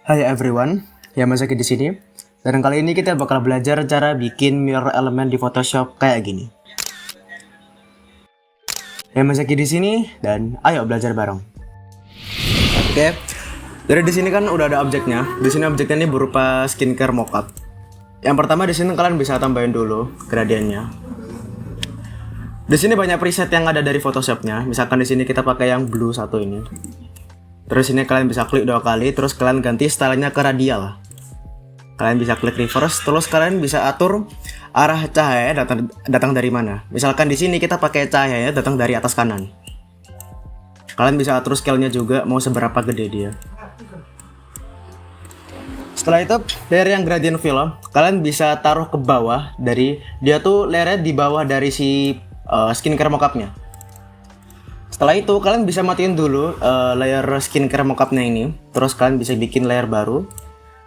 Hai everyone, Yamazaki di sini. Dan kali ini kita bakal belajar cara bikin mirror element di Photoshop kayak gini. Yamazaki di sini dan ayo belajar bareng. Oke. Dari di sini kan udah ada objeknya. Di sini objeknya ini berupa skincare mockup. Yang pertama di sini kalian bisa tambahin dulu gradiennya. Di sini banyak preset yang ada dari Photoshopnya. Misalkan di sini kita pakai yang blue satu ini. Terus ini kalian bisa klik 2 kali, terus kalian ganti stylenya ke radial. Kalian bisa klik reverse, terus kalian bisa atur arah cahaya datang dari mana. Misalkan di sini kita pakai cahaya datang dari atas kanan. Kalian bisa atur scale-nya juga mau seberapa gede dia. Setelah itu, layer yang gradient fill, kalian bisa taruh ke bawah dari dia tuh layernya di bawah dari si skincare mockupnya. Setelah itu kalian bisa matiin dulu layer skincare mockupnya ini, terus kalian bisa bikin layer baru.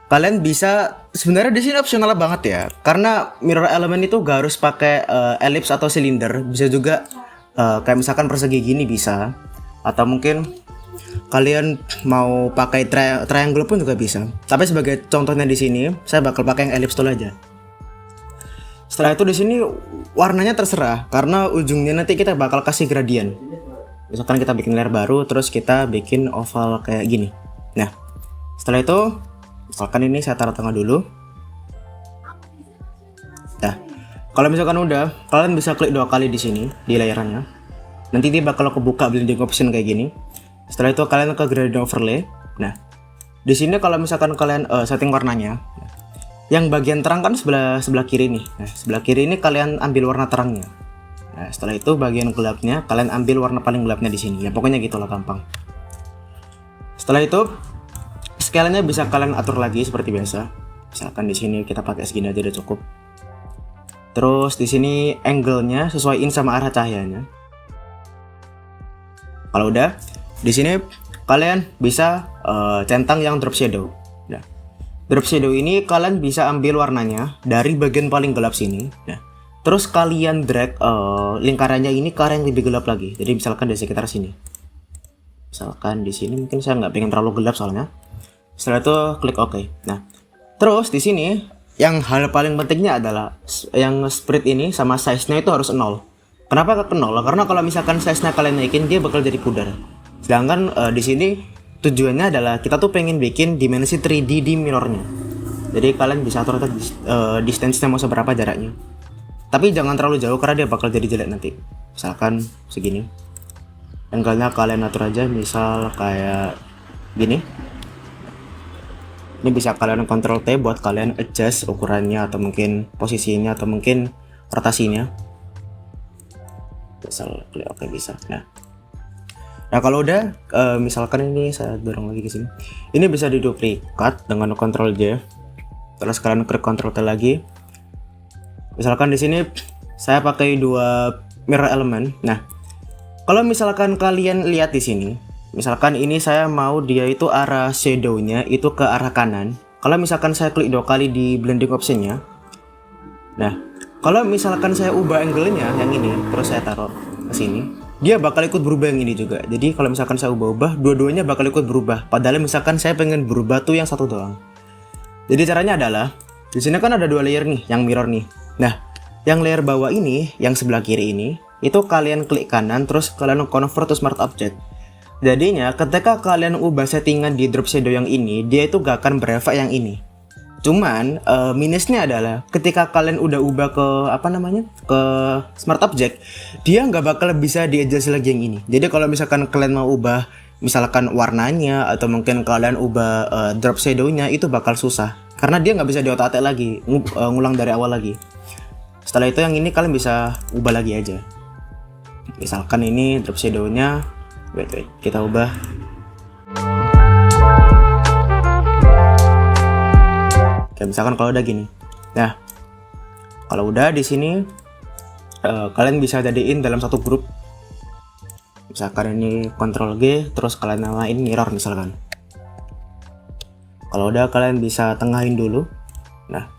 Kalian bisa sebenarnya di sini opsional banget ya, karena mirror element itu gak harus pakai ellipse atau silinder, bisa juga kayak misalkan persegi gini bisa, atau mungkin kalian mau pakai triangle pun juga bisa. Tapi sebagai contohnya di sini, saya bakal pakai yang ellipse tool aja. Setelah itu di sini warnanya terserah, karena ujungnya nanti kita bakal kasih gradient. Misalkan kita bikin layer baru, terus kita bikin oval kayak gini. Nah, setelah itu, misalkan ini saya taruh tengah dulu. Nah, kalau misalkan udah, kalian bisa klik 2 kali di sini, di layerannya. Nanti dia bakal kebuka blending option kayak gini. Setelah itu kalian ke gradient overlay. Nah, di sini kalau misalkan kalian setting warnanya, yang bagian terang kan sebelah kiri nih. Nah, sebelah kiri ini kalian ambil warna terangnya. Nah, setelah itu bagian gelapnya kalian ambil warna paling gelapnya di sini. Ya pokoknya gitulah gampang. Setelah itu scale-nya bisa kalian atur lagi seperti biasa. Misalkan di sini kita pakai segini aja udah cukup. Terus di sini angle-nya sesuaiin sama arah cahayanya. Kalau udah, di sini kalian bisa centang yang drop shadow. Nah, drop shadow ini kalian bisa ambil warnanya dari bagian paling gelap sini. Nah, terus kalian drag lingkarannya ini ke arah yang lebih gelap lagi. Jadi misalkan di sekitar sini. Misalkan di sini mungkin saya nggak pengen terlalu gelap soalnya. Setelah itu klik OK. Nah, terus di sini yang hal paling pentingnya adalah yang spread ini sama size-nya itu harus 0. Kenapa ke 0? Karena kalau misalkan size-nya kalian naikin dia bakal jadi pudar. Sedangkan di sini tujuannya adalah kita tuh pengen bikin dimensi 3D di mirrornya. Jadi kalian bisa atur distance-nya mau seberapa jaraknya. Tapi jangan terlalu jauh karena dia bakal jadi jelek nanti. Misalkan segini. Angle-nya kalian atur aja misal kayak gini. Ini bisa kalian Ctrl T buat kalian adjust ukurannya atau mungkin posisinya atau mungkin rotasinya. Misal klik OK bisa. Nah kalau udah misalkan ini saya dorong lagi ke sini. Ini bisa diduplikat dengan Ctrl J. Terus kalian klik Ctrl T lagi. Misalkan di sini saya pakai 2 mirror element. Nah, kalau misalkan kalian lihat di sini, misalkan ini saya mau dia itu arah shadow-nya itu ke arah kanan. Kalau misalkan saya klik 2 kali di blending option-nya. Nah, kalau misalkan saya ubah angle-nya yang ini, terus saya taruh ke sini, dia bakal ikut berubah yang ini juga. Jadi kalau misalkan saya ubah-ubah, dua-duanya bakal ikut berubah. Padahal misalkan saya pengen berubah tuh yang satu doang. Jadi caranya adalah di sini kan ada 2 layer nih, yang mirror nih. Nah, yang layer bawah ini, yang sebelah kiri ini, itu kalian klik kanan terus kalian convert to smart object. Jadinya ketika kalian ubah settingan di drop shadow yang ini, dia itu gak akan berefek yang ini. Cuman minusnya adalah ketika kalian udah ubah ke ke smart object, dia nggak bakal bisa di-adjust lagi yang ini. Jadi kalau misalkan kalian mau ubah misalkan warnanya atau mungkin kalian ubah drop shadow-nya itu bakal susah karena dia nggak bisa diotak-atik lagi, ngulang dari awal lagi. Setelah itu yang ini kalian bisa ubah lagi aja. Misalkan ini drop shadow-nya, wait, kita ubah. Kayak misalkan kalau udah gini. Nah, kalau udah di sini kalian bisa jadiin dalam satu grup. Misalkan ini Ctrl G, terus kalian namain mirror misalkan. Kalau udah kalian bisa tengahin dulu. Nah,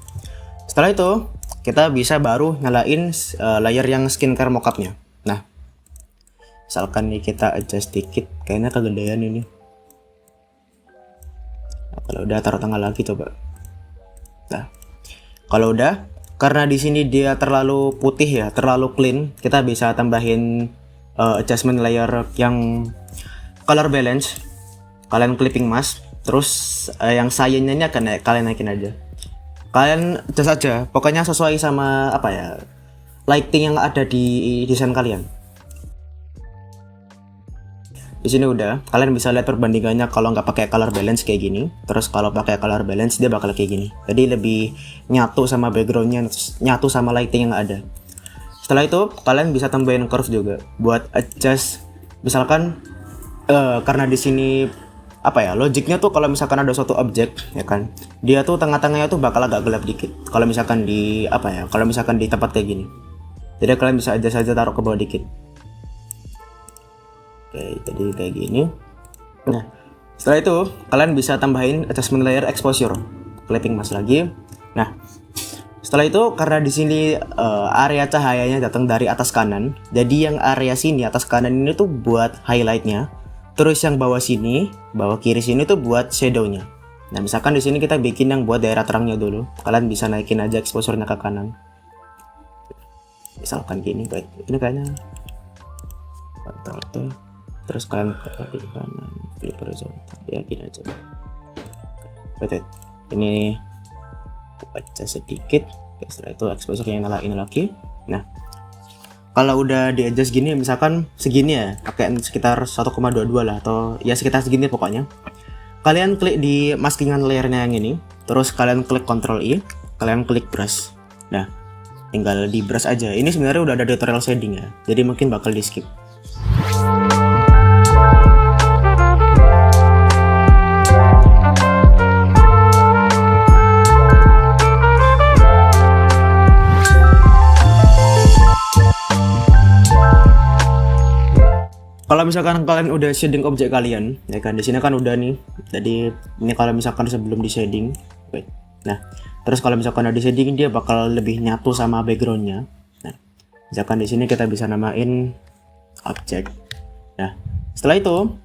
setelah itu kita bisa baru nyalain layer yang skincare mockupnya. Nah, misalkan nih kita adjust dikit, kayaknya kegedean ini. Kalau udah taruh tengah lagi coba. Nah, kalau udah, karena di sini dia terlalu putih ya, terlalu clean, kita bisa tambahin adjustment layer yang color balance. Kalian clipping mask, terus yang cyan-nya ini akan kalian naikin aja. Kalian adjust aja, pokoknya sesuai sama apa ya, lighting yang ada di desain kalian. Di sini udah, kalian bisa lihat perbandingannya kalau nggak pakai color balance kayak gini, terus kalau pakai color balance dia bakal kayak gini. Jadi lebih nyatu sama backgroundnya, nyatu sama lighting yang ada. Setelah itu kalian bisa tambahin curve juga buat adjust. Misalkan karena di sini apa ya, logiknya tuh kalau misalkan ada suatu objek ya kan, dia tuh tengah-tengahnya tuh bakal agak gelap dikit. Kalau misalkan di apa ya, kalau misalkan di tempat kayak gini. Jadi kalian bisa adjust aja, taruh ke bawah dikit. Oke, jadi kayak gini. Nah, setelah itu kalian bisa tambahin adjustment layer exposure, clipping mask lagi. Nah, setelah itu karena di sini area cahayanya datang dari atas kanan, jadi yang area sini atas kanan ini tuh buat highlightnya. Terus yang bawah sini, bawah kiri sini tuh buat shadownya. Nah, misalkan di sini kita bikin yang buat daerah terangnya dulu. Kalian bisa naikin aja exposure-nya ke kanan. Misalkan gini, baik. Ini kayaknya Ctrl T. Terus kalian ke kanan, flip horizontal, ya gini aja. Betul. Ini baca sedikit. Oke, setelah itu exposure yang nyalain lagi. Nah, kalau udah di adjust gini, misalkan segini ya, pakai sekitar 1,22 lah, atau ya sekitar segini pokoknya. Kalian klik di maskingan layernya yang ini, terus kalian klik Ctrl I, kalian klik brush. Nah, tinggal di brush aja. Ini sebenarnya udah ada tutorial shading ya, jadi mungkin bakal di skip. Kalau misalkan kalian udah shading objek kalian, ya kan, di sini kan udah nih. Jadi ini kalau misalkan sebelum di shading, wait. Nah, terus kalau misalkan udah di shading dia bakal lebih nyatu sama backgroundnya. Nah, misalkan di sini kita bisa namain objek. Nah, setelah itu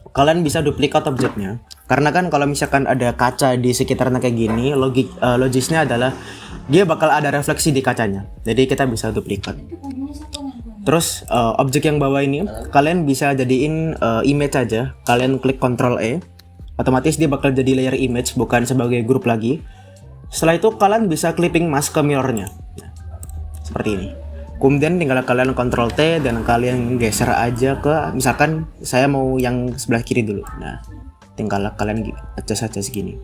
kalian bisa duplikat objeknya. Karena kan kalau misalkan ada kaca di sekitarnya kayak gini, logisnya adalah dia bakal ada refleksi di kacanya. Jadi kita bisa duplikat. Terus objek yang bawah ini kalian bisa jadiin image aja. Kalian klik Ctrl E, otomatis dia bakal jadi layer image, bukan sebagai grup lagi. Setelah itu kalian bisa clipping mask ke mirrornya, nah, seperti ini. Kemudian tinggal kalian Ctrl T dan kalian geser aja ke, misalkan saya mau yang sebelah kiri dulu. Nah, tinggal kalian adjust saja segini.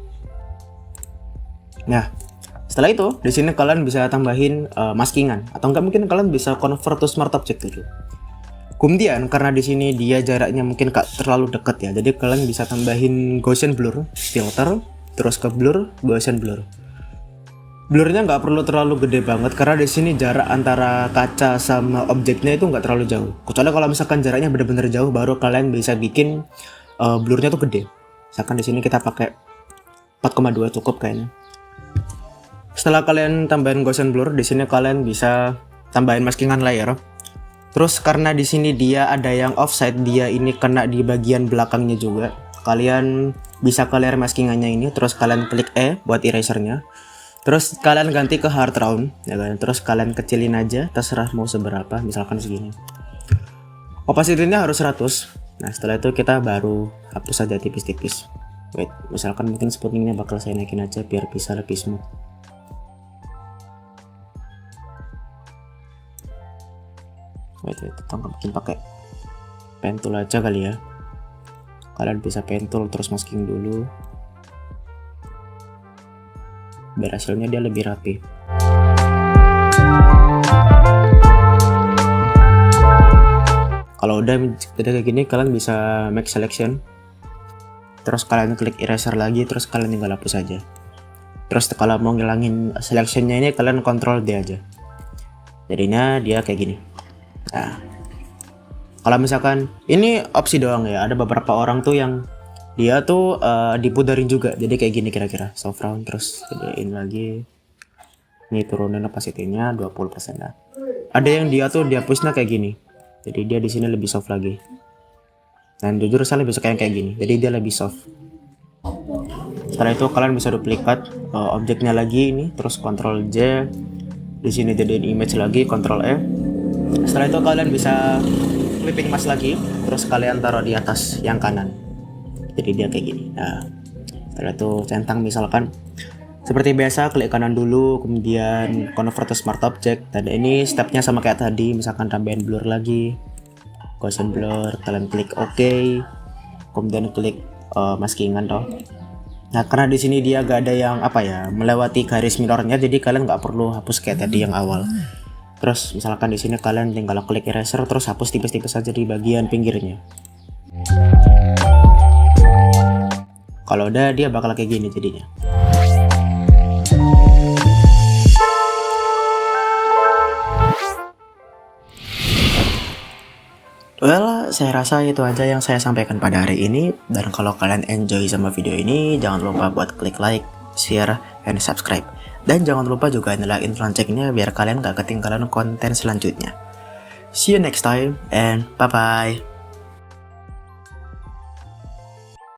Nah, setelah itu, di sini kalian bisa tambahin maskingan, atau enggak mungkin kalian bisa convert to smart object gitu. Kemudian karena di sini dia jaraknya mungkin terlalu dekat ya, jadi kalian bisa tambahin Gaussian blur, filter, terus ke blur, Gaussian blur. Blurnya nggak perlu terlalu gede banget karena di sini jarak antara kaca sama objeknya itu nggak terlalu jauh. Kecuali kalau misalkan jaraknya benar-benar jauh, baru kalian bisa bikin blurnya tuh gede. Misalkan di sini kita pakai 4,2 cukup kayaknya. Setelah kalian tambahin Gaussian blur, di sini kalian bisa tambahin maskingan layer. Terus karena di sini dia ada yang offset, dia ini kena di bagian belakangnya juga. Kalian bisa ke layer maskingannya ini, terus kalian klik E buat erasernya. Terus kalian ganti ke hard round, ya kan? Terus kalian kecilin aja, terserah mau seberapa, misalkan segini. Opacity-nya harus 100. Nah, setelah itu kita baru hapus aja tipis-tipis. Wait, misalkan mungkin smoothing-nya bakal saya naikin aja biar bisa lebih smooth. Wait, kita mungkin pakai pen tool aja kali ya. Kalian bisa pen tool terus masking dulu biar hasilnya dia lebih rapi. Kalau udah kayak gini, kalian bisa make selection, terus kalian klik eraser lagi, terus kalian tinggal hapus aja. Terus kalau mau ngilangin selectionnya ini kalian Ctrl D aja, jadinya dia kayak gini. Nah, kalau misalkan ini opsi doang ya, ada beberapa orang tuh yang dia tuh dipudarin juga, jadi kayak gini kira-kira soft round, terus gedein lagi, ini turunin opacity-nya 20% lah. Ada yang dia tuh dihapusnya kayak gini, jadi dia di sini lebih soft lagi. Dan jujur saya lebih suka yang kayak gini, jadi dia lebih soft. Setelah itu kalian bisa duplikat objeknya lagi ini, terus Ctrl J. Di sini jadiin image lagi, Ctrl E. Setelah itu kalian bisa clipping mask lagi, terus kalian taruh di atas yang kanan. Jadi dia kayak gini. Nah, setelah itu centang misalkan seperti biasa, klik kanan dulu, kemudian convert to smart object. Dan ini stepnya sama kayak tadi, misalkan tambahin blur lagi, Gaussian blur, kalian klik OK, kemudian klik maskingan toh. Nah, karena di sini dia gak ada yang melewati garis minornya, jadi kalian nggak perlu hapus kayak tadi yang awal. Terus misalkan di sini kalian tinggal klik eraser, terus hapus tipis-tipis saja di bagian pinggirnya. Kalau udah, dia bakal kayak gini jadinya. Well, saya rasa itu aja yang saya sampaikan pada hari ini. Dan kalau kalian enjoy sama video ini, jangan lupa buat klik like, share, and subscribe. Dan jangan lupa juga nyalain loncengnya biar kalian gak ketinggalan konten selanjutnya. See you next time, and bye-bye.